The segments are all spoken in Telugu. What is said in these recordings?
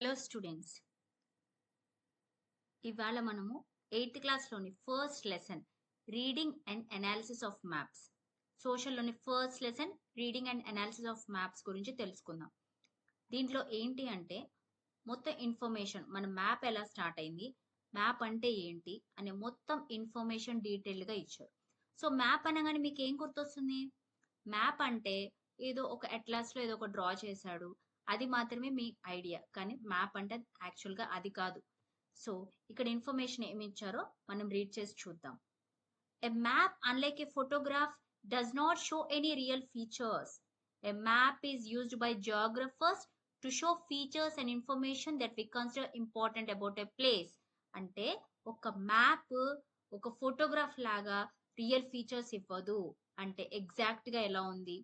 హలో స్టూడెంట్స్, ఇవాళ మనము 8th క్లాస్లోని first lesson reading and analysis of maps, సోషల్లోని first lesson reading and analysis of maps గురించి తెలుసుకుందాం. దీంట్లో ఏంటి అంటే మొత్తం ఇన్ఫర్మేషన్, మన మ్యాప్ ఎలా స్టార్ట్ అయింది, మ్యాప్ అంటే ఏంటి అనే మొత్తం ఇన్ఫర్మేషన్ డీటెయిల్గా ఇచ్చారు. సో మ్యాప్ అనగానే మీకు ఏం గుర్తొస్తుంది? మ్యాప్ అంటే ఏదో ఒక అట్లాస్లో ఏదో ఒక డ్రా చేశాడు, అది మాత్రమే మీ ఐడియా. కానీ మ్యాప్ అంటే యాక్చువల్గా అది కాదు. సో ఇక్కడ ఇన్ఫర్మేషన్ ఏమి ఇచ్చారో మనం రీడ్ చేసి చూద్దాం. A map, unlike a photograph, does not show any real features. A map is used by geographers to show features and information that we consider important about a place. అంటే ఒక మ్యాప్ ఒక ఫోటోగ్రాఫ్ లాగా రియల్ ఫీచర్స్ ఇవ్వదు. అంటే ఎగ్జాక్ట్ గా ఎలా ఉంది,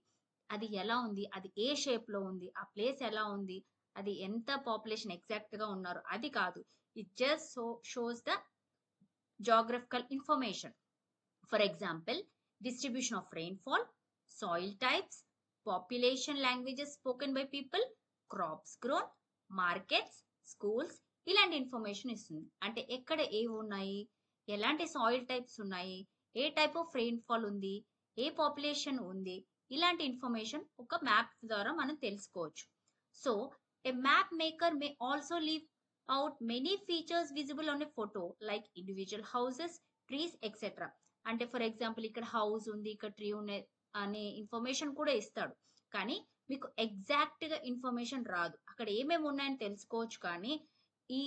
అది ఎలా ఉంది, అది ఏ షేప్ లో ఉంది, ఆ ప్లేస్ ఎలా ఉంది, అది ఎంత పాపులేషన్ ఎగ్జాక్ట్ గా ఉన్నారు, అది కాదు. It just shows the geographical information. For example, distribution of rainfall, soil types, population, languages spoken by people, crops grown, markets, schools, ఇలాంటి ఇన్ఫర్మేషన్ ఇస్తుంది. అంటే ఎక్కడ ఏవి ఉన్నాయి, ఎలాంటి సాయిల్ టైప్స్ ఉన్నాయి, ఏ టైప్ ఆఫ్ రెయిన్ఫాల్ ఉంది, ఏ పాపులేషన్ ఉంది, ఇలాంటి ఇన్ఫర్మేషన్ ఒక మ్యాప్ ద్వారా మనం తెలుసుకోవచ్చు. So A map maker may also leave out many features visible on a photo like individual houses, trees etcetera. అంటే ఫర్ ఎగ్జాంపుల్ ఇక్కడ హౌస్ ఉంది, ఇక్కడ ట్రీ ఉన్నాయి అనే ఇన్ఫర్మేషన్ కూడా ఇస్తాడు. కానీ మీకు ఎగ్జాక్ట్ గా ఇన్ఫర్మేషన్ రాదు. అక్కడ ఏమేమి ఉన్నాయని తెలుసుకోవచ్చు, కానీ ఈ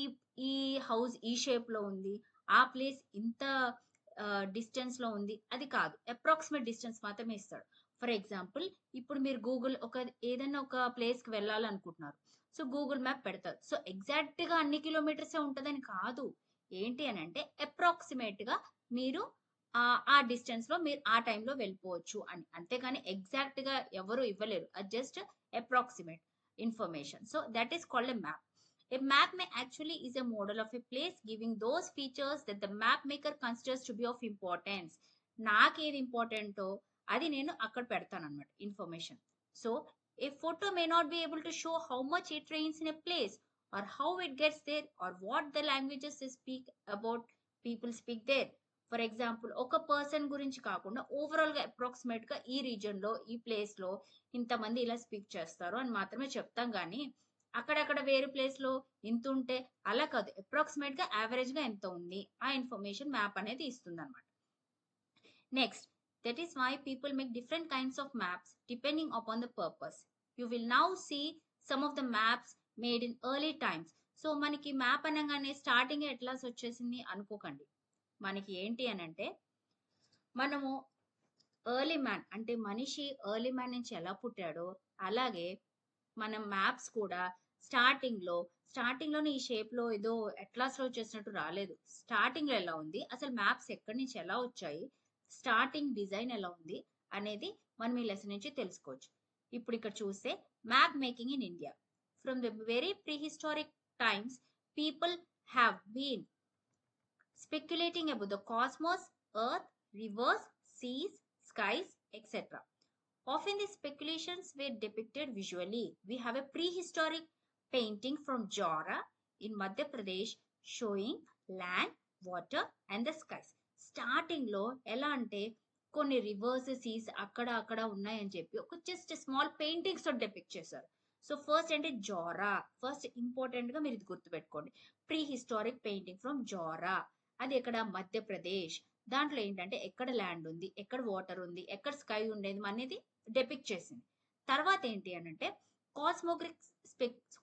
ఈ హౌస్ ఈ షేప్ లో ఉంది, ఆ ప్లేస్ ఇంత డిస్టెన్స్ లో ఉంది, అది కాదు. అప్రాక్సిమేట్ డిస్టెన్స్ మాత్రమే ఇస్తాడు. ఫర్ ఎగ్జాంపుల్ ఇప్పుడు మీరు గూగుల్ ఏదైనా ఒక ప్లేస్ కి వెళ్ళాలనుకుంటున్నారు. సో గూగుల్ మ్యాప్ పెడతారు. సో ఎగ్జాక్ట్ గా అన్ని కిలోమీటర్సే ఉంటుందని కాదు. ఏంటి అని అంటే అప్రాక్సిమేట్ గా మీరు ఆ డిస్టెన్స్ లో మీరు ఆ టైంలో వెళ్ళిపోవచ్చు అని. అంతేగాని ఎగ్జాక్ట్ గా ఎవరు ఇవ్వలేరు, అది just approximate information. So that is called a map. A map may actually is a model of a place giving those features that the map maker considers to be of importance. నాకేది ఇంపార్టెంటో అది నేను అక్కడ పెడతాను అనమాట information. So a photo may not be able to show how much it rains in a place or how it gets there or what the languages they speak about people speak there. For example ఒక పర్సన్ గురించి కాకుండా ఓవరాల్ గా అప్రాక్సిమేట్ గా ఈ రీజన్ లో ఈ ప్లేస్ లో ఇంతమంది ఇలా స్పీక్ చేస్తారు అని మాత్రమే చెప్తాం. కానీ అక్కడక్కడ వేరే ప్లేస్ లో ఇంత ఉంటే అలా కాదు. అప్రాక్సిమేట్ గా యావరేజ్ గా ఎంత ఉంది ఆ ఇన్ఫర్మేషన్ మ్యాప్ అనేది ఇస్తుంది అనమాట. Next, that is why people make different kinds of maps depending upon the purpose. You will now see some of the maps made in early times. So మనకి మ్యాప్ అనగానే స్టార్టింగ్ ఎట్లాస్ వచ్చేసింది అనుకోకండి. మనకి ఏంటి అని అంటే మనము ఎర్లీ మ్యాన్ అంటే మనిషి ఎర్లీ మ్యాన్ నుంచి ఎలా పుట్టాడో అలాగే మనం మ్యాప్స్ కూడా స్టార్టింగ్ లోనే ఈ షేప్ లో ఏదో అట్లాస్ లో చేసినట్టు రాలేదు. స్టార్టింగ్ లో ఎలా ఉంది, అసలు మ్యాప్స్ ఎక్కడి నుంచి ఎలా వచ్చాయి, స్టార్టింగ్ డిజైన్ ఎలా ఉంది అనేది మనం ఈ లెసన్ నుంచి తెలుసుకోవచ్చు. ఇప్పుడు ఇక్కడ చూస్తే map making in India. From the very prehistoric times people have been speculating about the cosmos, earth, rivers, seas, skies, etc. Often these speculations were depicted visually. We have a prehistoric painting from Jora in Madhya Pradesh showing land, water and the skies. Starting లో ఎలా అంటే కొన్ని రివర్స్ సీస్ అక్కడ ఉన్నాయని చెప్పి ఒక జస్ట్ స్మాల్ పెయింటింగ్స్ తో డెపిక్ట్ చేశారు. సో ఫస్ట్ అంటే జోరా. ఫస్ట్ ఇంపార్టెంట్ గా మీరు ఇది గుర్తుపెట్టుకోండి, pre historic painting from Zora. అది ఎక్కడ? మధ్యప్రదేశ్. దాంట్లో ఏంటంటే ఎక్కడ ల్యాండ్ ఉంది, ఎక్కడ వాటర్ ఉంది, ఎక్కడ స్కై ఉండేది అనేది డెపిక్ట్ చేసింది. తర్వాత ఏంటి అని అంటే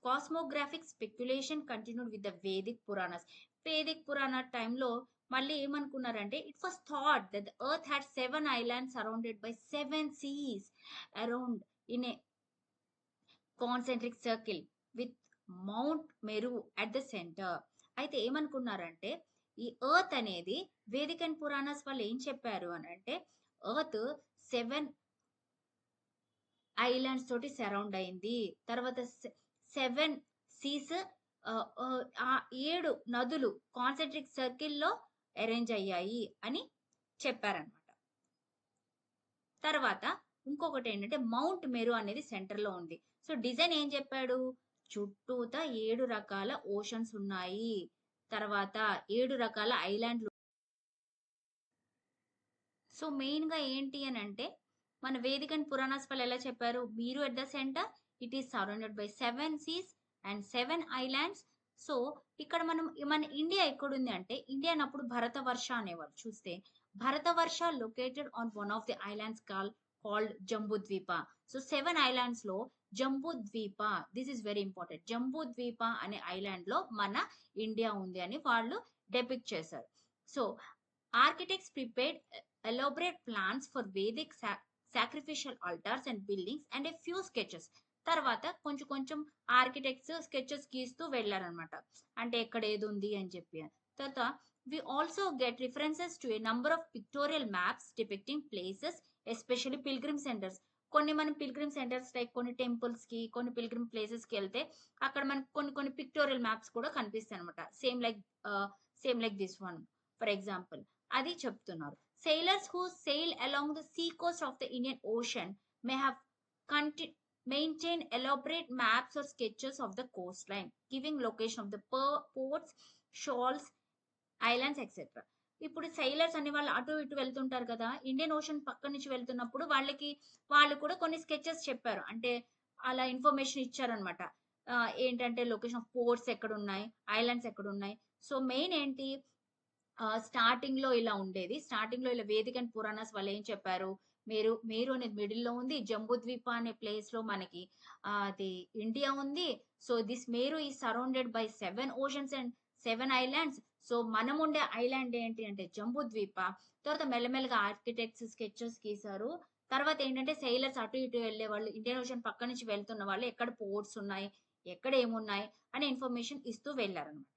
cosmographic speculation continued with the Vedic Puranas. Vedic Purana టైంలో మళ్ళీ ఏమనుకున్నారంటే it was thought that the earth had 7 islands surrounded by 7 seas around in a concentric circle with Mount Meru at the centre. అయితే ఏమనుకున్నారంటే ఈ ఎర్త్ అనేది వేదిక్ అండ్ పురాణాస్ వాళ్ళు ఏం చెప్పారు అని అంటే ఎర్త్ 7 ఐలాండ్స్ తోటి సరౌండ్ అయింది, తర్వాత 7 సీస్ 7 నదులు కాన్సెంట్రిక్ సర్కిల్లో అరేంజ్ అయ్యాయి అని చెప్పారనమాట. తర్వాత ఇంకొకటి ఏంటంటే మౌంట్ మెరు అనేది సెంటర్ లో ఉంది. సో డిజైన్ ఏం చెప్పాడు, చుట్టూతా 7 రకాల ఓషన్స్ ఉన్నాయి. తర్వాత 7 రకాల ఐలాండ్‌లు. సో, మెయిన్‌గా ఏంటి అనంటే, మన వేదిక్ అండ్ పురాణాస్ వాళ్ళు ఎలా చెప్పారు? మీరు at the centre, it is surrounded by 7 seas and 7 islands. So, ఇక్కడ మన ఇండియా ఎక్కడుంది అంటే, ఇండియా అన్నప్పుడు భరతవర్ష అనేవాళ్ళు చూస్తే. Bharatavarsha located on one of the islands called Jambudvipa. So, 7 ఐలాండ్స్‌లో Jambudvipa, this is very important. Jambudvipa అనే ఐలాండ్‌లో మన ఇండియా ఉంది అని వాళ్ళు డెపిక్ట్ చేశారు. So, architects prepared elaborate plans for Vedic sacrificial altars and buildings and a few sketches. తర్వాత కొంచెం కొంచెం ఆర్కిటెక్ట్స్ స్కెచెస్ గీస్తూ వెళ్ళారనమాట. అంటే ఎక్కడ ఏది ఉంది అని చెప్పి. తర్వాత we also get references to a number of pictorial maps depicting places, especially pilgrim centres. కొన్ని మనం పిల్గ్రిమ్ సెంటర్స్ లైక్ కొన్ని టెంపుల్స్ కి, కొన్ని పిల్గ్రిమ్ ప్లేసెస్ కి వెళ్తే అక్కడ మనకు కొన్ని కొన్ని పిక్టోరియల్ మ్యాప్స్ కూడా కనిపిస్తాయి అనమాట. Same like this one for example. అది చెప్తున్నారు. Sailors who sail along the sea coast of the Indian Ocean may have maintained elaborate maps or sketches of the coastline, giving location of the ports, shoals, islands etcetera. ఇప్పుడు సైలర్స్ అనే వాళ్ళు అటు ఇటు వెళ్తుంటారు కదా! ఇండియన్ ఓషన్ పక్క నుంచి వెళ్తున్నప్పుడు వాళ్ళు కూడా కొన్ని స్కెచెస్ చెప్పారు. అంటే అలా ఇన్ఫర్మేషన్ ఇచ్చారనమాట. ఏంటంటే లొకేషన్ ఆఫ్ పోర్ట్స్ ఎక్కడున్నాయి, ఐలాండ్స్ ఎక్కడున్నాయి. సో, మెయిన్ ఏంటి, స్టార్టింగ్‌లో ఇలా ఉండేది. స్టార్టింగ్‌లో ఇలా వేదిక్ అండ్ పురాణాస్ వాళ్ళేం చెప్పారు, మేరు అనేది మిడిల్‌లో ఉంది. జంబూద్వీప అనే ప్లేస్‌లో మనకి అది ఇండియా ఉంది. So, this Meru is surrounded by 7 oceans and 7 islands. So, మనముండే ఐలాండ్ ఏంటి అంటే జంబూద్వీప. తర్వాత మెల్లమెల్లగా ఆర్కిటెక్ట్స్ స్కెచెస్ గీశారు. తర్వాత ఏంటంటే సెయిలర్స్ అటు ఇటు వెళ్ళేవాళ్ళు, ఇండియన్ ఓషన్ పక్క నుంచి వెళ్తున్న వాళ్ళు ఎక్కడ పోర్ట్స్ ఉన్నాయి, ఎక్కడ ఏమున్నాయి అనే ఇన్ఫర్మేషన్ ఇస్తూ వెళ్లారనమాట.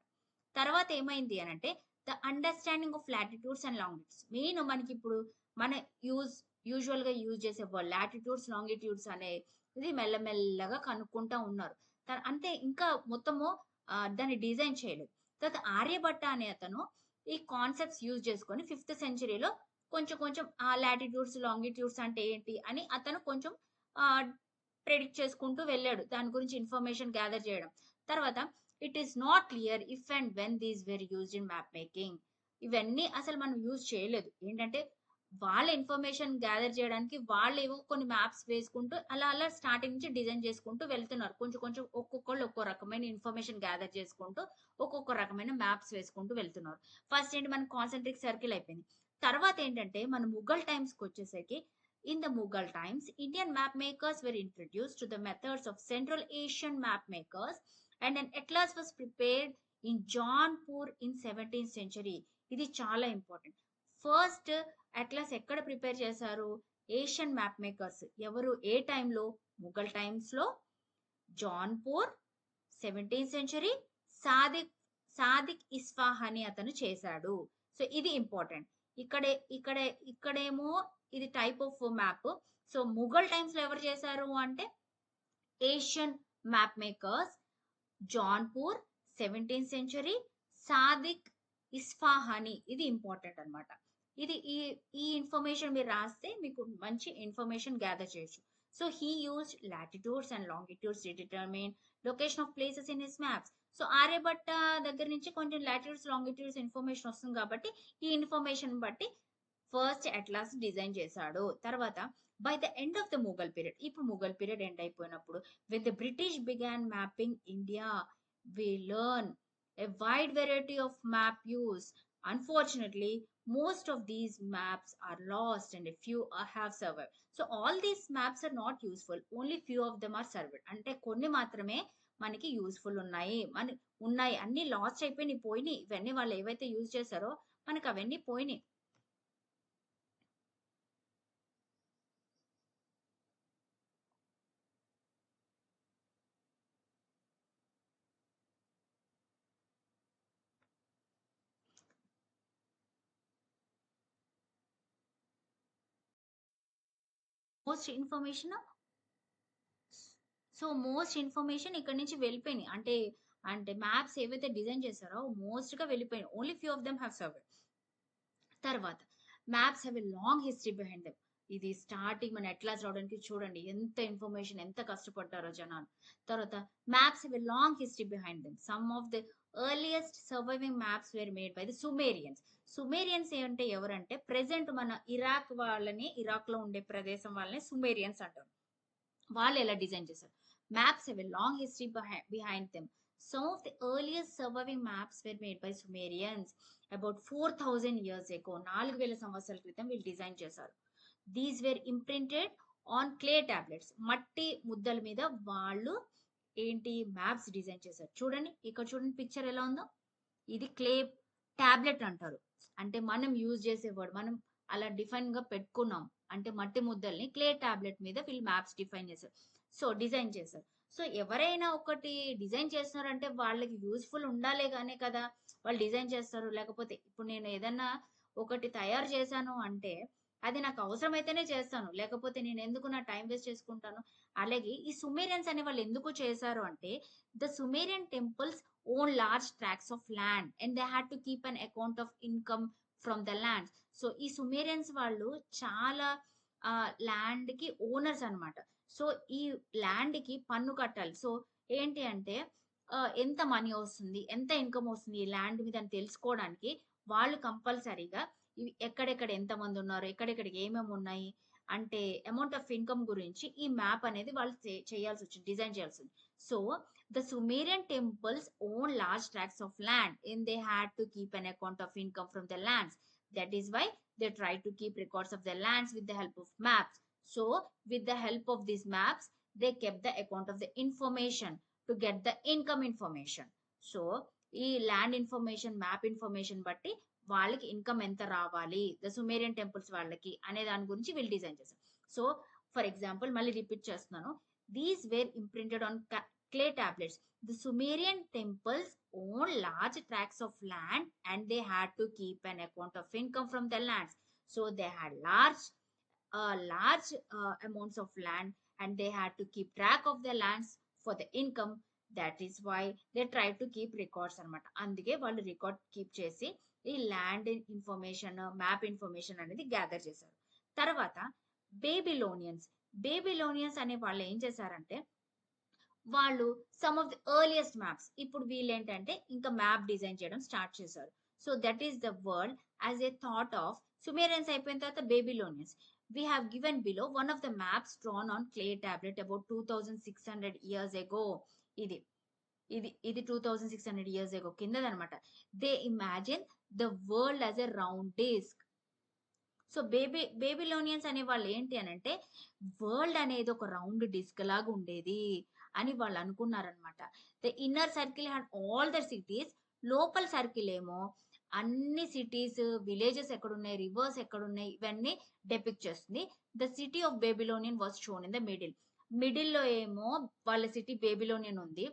తర్వాత ఏమైంది అనంటే the understanding of latitudes and longitudes. Main మనకిప్పుడు మన యూజువల్‌గా యూజ్ చేసే లాటిట్యూడ్స్, లాంగిట్యూడ్స్ అనేది మెల్లమెల్లగా కనుక్కుంటా ఉన్నారు. అంటే ఇంకా మొత్తము దాన్ని డిజైన్ చేయలేదు. తర్వాత ఆర్యభట్ట అనే అతను ఈ కాన్సెప్ట్స్ యూజ్ చేసుకొని 5th సెంచరీలో కొంచెం కొంచెం లాటిట్యూడ్స్, లాంగిట్యూడ్స్ అంటే ఏంటి అని అతను కొంచెం ఆహ్, ప్రెడిక్ట్ చేసుకుంటూ వెళ్ళాడు. దాని గురించి ఇన్ఫర్మేషన్ గ్యాదర్ చేయడం. తర్వాత it is not clear if and when these where used in map making. ఇవన్నీ అసలు మనం యూజ్ చేయలేదు. ఏంటంటే వాళ్ళ ఇన్ఫర్మేషన్ గ్యాదర్ చేయడానికి వాళ్ళేవో కొన్ని మ్యాప్స్ వేసుకుంటూ అలా అలా స్టార్టింగ్ నుంచి డిజైన్ చేసుకుంటూ వెళ్తున్నారు. కొంచెం కొంచెం ఒక్కొక్కళ్ళు ఒక్కో రకమైన ఇన్ఫర్మేషన్ గ్యాదర్ చేసుకుంటూ ఒక్కొక్క రకమైన మ్యాప్స్ వేసుకుంటూ వెళ్తున్నారు. ఫస్ట్ ఏంటి మనకు కాన్సెంట్రిక్ సర్కిల్ అయిపోయింది. తర్వాత ఏంటంటే మన ముఘల్ టైమ్స్‌కి వచ్చేసరికి in the Mughal times Indian map makers were introduced to the methods of central Asian map makers and an atlas was prepared in Jaunpur in 17th century. ఇది చాలా ఇంపార్టెంట్. ఫస్ట్ అట్లాస్ ఎక్కడ ప్రిపేర్ చేశారు? ఏషియన్ మ్యాప్ మేకర్స్ ఎవరు? ఏ టైంలో? ముఘల్ టైమ్స్‌లో జాన్పూర్ 17th సెంచరీ సాదిక్ ఇస్ఫాహాని అతను చేశాడు. సో, ఇది ఇంపార్టెంట్. ఇక్కడేమో ఇది type of map. So, Mughal టైమ్స్‌లో ఎవరు చేశారు అంటే Asian map makers Jaunpur 17th century Sadiq Isfahani. ఇది ఇంపార్టెంట్ అన్నమాట. ఇది ఈ ఇన్ఫర్మేషన్ మీరు రాస్తే మీకు మంచి ఇన్ఫర్మేషన్ గ్యాదర్ చేయొచ్చు. So, he used latitudes and longitudes to determine location of places in his maps. So, Aryabhata దగ్గర నుంచి కొంచెం లాటిట్యూడ్స్, లాంగిట్యూడ్స్ ఇన్ఫర్మేషన్ వస్తుంది కాబట్టి ఈ ఇన్ఫర్మేషన్ బట్టి ఫస్ట్ అట్లాస్ డిజైన్ చేశాడు. తర్వాత by the end of the Mughal period, ఇప్పుడు ముఘల్ పీరియడ్ ఎండ్ అయిపోయినప్పుడు when the British began mapping India, we learn a wide variety of map use. Unfortunately, most of these maps are lost and a few have survived. So all these maps are not useful. Only few of them are survived. అంటే కొన్ని మాత్రమే మనకి యూస్ఫుల్ ఉన్నాయి. అన్ని లాస్ట్ పోయినాయి. ఇవన్నీ వాళ్ళు ఏవైతే యూజ్ చేశారో మనకు అవన్నీ పోయినాయి. మోస్ట్ ఇన్ఫర్మేషన్ ఇక్కడ నుంచి వెళ్ళిపోయినాయి. అంటే మ్యాప్స్ ఏవైతే డిజైన్ చేశారో మోస్ట్ గా వెళ్ళిపోయినాయి. Only few of them have survived. తర్వాత maps have a long history behind them. ఇది స్టార్టింగ్ మన అట్లాస్ రావడానికి చూడండి ఎంత ఇన్ఫర్మేషన్ ఎంత కష్టపడ్డారో జనాలు. తర్వాత maps have a long history behind them. Some of the earliest surviving maps were made by the Sumerians. Sumerians అంటే ఎవరంటే ప్రెజెంట్ మన ఇరాక్ లో ఉండే ప్రదేశం వాళ్ళని సుమేరియన్స్ అంటారు. వాళ్ళు ఎలా డిజైన్ చేశారు? Maps have a long history behind them. Some of the earliest surviving maps were made by Sumerians about 4000 years ago. 4000 సంవత్సరాల క్రితం వీళ్ళు డిజైన్ చేశారు. These were imprinted on clay tablets. మట్టి ముద్దల మీద వాళ్ళు ఏంటి మ్యాప్స్ డిజైన్ చేశారు. చూడండి ఇక్కడ చూడండి పిక్చర్ ఎలా ఉందో. ఇది క్లే టాబ్లెట్ అంటారు. అంటే మనం యూజ్ చేసే వర్డ్ మనం అలా డిఫైన్ గా పెట్టుకున్నాం. అంటే మట్టి ముద్దల్ని క్లే టాబ్లెట్ మీద వీళ్ళు మ్యాప్స్ డిఫైన్ చేశారు. సో డిజైన్ చేశారు. సో ఎవరైనా ఒకటి డిజైన్ చేస్తున్నారంటే వాళ్ళకి యూస్ఫుల్ ఉండాలే గానే కదా వాళ్ళు డిజైన్ చేస్తారు. లేకపోతే ఇప్పుడు నేను ఏదన్నా ఒకటి తయారు చేశాను అంటే అది నాకు అవసరమైతేనే చేస్తాను. లేకపోతే నేను ఎందుకు నా టైం వేస్ట్ చేసుకుంటాను. అలాగే ఈ సుమేరియన్స్ అనే వాళ్ళు ఎందుకు చేశారు అంటే the Sumerian temples own large tracts of land and they had to keep an account of income from the land. So ఈ సుమేరియన్స్ వాళ్ళు చాలా ల్యాండ్ కి ఓనర్స్ అన్నమాట. సో ఈ ల్యాండ్ కి పన్ను కట్టాలి. సో ఏంటి అంటే ఎంత మనీ వస్తుంది, ఎంత ఇన్కమ్ వస్తుంది ఈ ల్యాండ్ మీద అని తెలుసుకోవడానికి వాళ్ళు కంపల్సరీగా ఇవి ఎక్కడెక్కడ ఎంతమంది ఉన్నారు, ఎక్కడెక్కడికి ఏమేమి ఉన్నాయి అంటే అమౌంట్ ఆఫ్ ఇన్కమ్ గురించి ఈ మ్యాప్ అనేది వాళ్ళు చేయాల్సి వచ్చింది, డిజైన్ చేయాల్సి ఉంది. So the Sumerian temples own large tracts of land and they had to keep an account of income from the lands. That is why they try to keep records of the lands with the help of maps. So with the help of these maps they kept the account of the information to get the income information. So ఈ ల్యాండ్ ఇన్ఫర్మేషన్ మ్యాప్ ఇన్ఫర్మేషన్ బట్టి వాళ్ళకి ఇన్కమ్ ఎంత రావాలి ద సుమేరియన్ టెంపుల్స్ వాళ్ళకి అనే దాని గురించి వీళ్ళు డిజైన్ చేశారు. సో ఫర్ ఎగ్జాంపుల్ మళ్ళీ రిపీట్ చేస్తున్నాను. These were imprinted on clay tablets. The Sumerian temples own large tracts of land and they had to keep an account of income from the lands. So they had large amounts of land and they had to keep track of the lands for the income. That is why they try to keep records అన్నమాట. అందుకే వాళ్ళు రికార్డ్ కీప్ చేసి ఈ ల్యాండ్ ఇన్ఫర్మేషన్ మ్యాప్ ఇన్ఫర్మేషన్ అనేది గ్యాదర్ చేశారు. తర్వాత బేబిలోనియన్స్ అనే వాళ్ళు ఏం చేశారంటే వాళ్ళు some of the earliest maps ఇప్పుడు వీళ్ళు ఏంటంటే ఇంకా మ్యాప్ డిజైన్ చేయడం స్టార్ట్ చేశారు. So that is the world as a thought of Sumerians అయిపోయిన తర్వాత బేబిలోనియన్స్. We have given below one of the maps drawn on clay tablet about 2600 years ago. ఇది ఇది ఇది 2600 years ago కిందదనమాట. They imagine the world as a round disc. So Babylonians అనే వాళ్ళు ఏంటి అని అంటే వరల్డ్ అనేది ఒక రౌండ్ డిస్క్ లాగా ఉండేది అని వాళ్ళు అనుకున్నారనమాట. The inner circle had all the cities. లోపల సర్కిల్ ఏమో అన్ని సిటీస్ విలేజెస్ ఎక్కడున్నాయి రివర్స్ ఎక్కడున్నాయి ఇవన్నీ డెపిక్ట్ చేస్తుంది. The city of Babylonian was shown in the మిడిల్లో ఏమో వాళ్ళ సిటీ బేబిలోనియన్ ఉంది.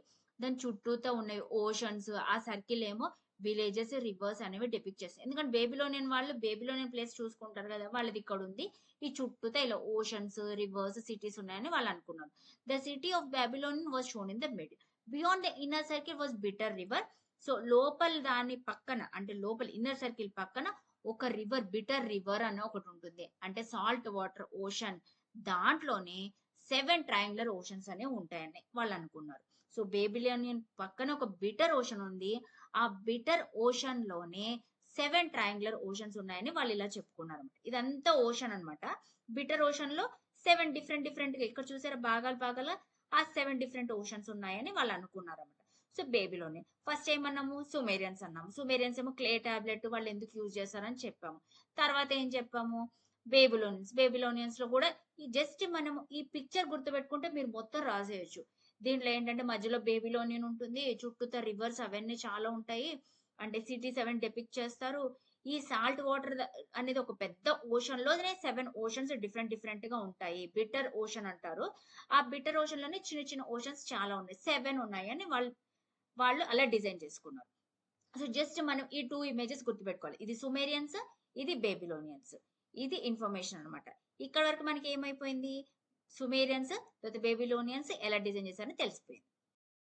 దాని చుట్టూతో ఉన్నాయి ఓషన్స్. ఆ సర్కిల్ ఏమో విలేజెస్ రివర్స్ అనేవి డెపిక్ట్ చేస్తాయి. ఎందుకంటే బేబిలోనియన్ ప్లేస్ చూసుకుంటారు కదా వాళ్ళది ఇక్కడ ఉంది. ఈ చుట్టూతో ఇలా ఓషన్స్ రివర్స్ సిటీస్ ఉన్నాయని వాళ్ళు అనుకున్నారు. The city of Babylonian was shown in the middle. Beyond the inner circle was bitter river. So లోపల దాని పక్కన అంటే లోపల ఇన్నర్ సర్కిల్ పక్కన ఒక రివర్ బిటర్ రివర్ అని ఒకటి ఉంటుంది. అంటే సాల్ట్ వాటర్ ఓషన్. దాంట్లోనే 7 ట్రయాంగులర్ ఓషన్స్ అనేవి ఉంటాయని వాళ్ళు అనుకున్నారు. సో బేబిలోనియన్ పక్కన ఒక బిటర్ ఓషన్ ఉంది. ఆ బిటర్ ఓషన్ లోనే 7 ట్రయాంగులర్ ఓషన్స్ ఉన్నాయని వాళ్ళు ఇలా చెప్పుకున్నారు అనమాట. ఇదంతా ఓషన్ అనమాట. బిటర్ ఓషన్ లో 7 డిఫరెంట్ గా ఇక్కడ చూసారా భాగాలు ఆ 7 డిఫరెంట్ ఓషన్స్ ఉన్నాయని వాళ్ళు అనుకున్నారు అనమాట. సో బేబిలోనియన్ ఫస్ట్ ఏమన్నాము సుమేరియన్స్ అన్నాము. సుమేరియన్స్ ఏమో క్లే టాబ్లెట్ వాళ్ళు ఎందుకు యూజ్ చేస్తారని చెప్పాము. తర్వాత ఏం చెప్పాము బేబిలోనియన్స్ లో కూడా జస్ట్ మనము ఈ పిక్చర్ గుర్తుపెట్టుకుంటే మీరు మొత్తం రాసేయచ్చు. దీంట్లో ఏంటంటే మధ్యలో బేబిలోనియన్ ఉంటుంది, చుట్టూతో రివర్స్ అవన్నీ చాలా ఉంటాయి. అంటే సిటీస్ అవన్నీ డెపిక్ట్ చేస్తారు. ఈ సాల్ట్ వాటర్ అనేది ఒక పెద్ద ఓషన్ లోనే 7 ఓషన్స్ డిఫరెంట్ గా ఉంటాయి. బిటర్ ఓషన్ అంటారు. ఆ బిటర్ ఓషన్ లోనే చిన్న ఓషన్స్ చాలా ఉన్నాయి. 7 ఉన్నాయి అని వాళ్ళు అలా డిజైన్ చేసుకున్నారు. సో జస్ట్ మనం ఈ 2 ఇమేజెస్ గుర్తుపెట్టుకోవాలి. ఇది సుమేరియన్స్, ఇది బేబిలోనియన్స్. ఇది ఇన్ఫర్మేషన్ అనమాట. ఇక్కడ వరకు మనకి ఏమైపోయింది సుమేరియన్స్ తర్వాత బేబిలోనియన్స్ ఎలా డిజైన్ చేశారని తెలిసిపోయింది.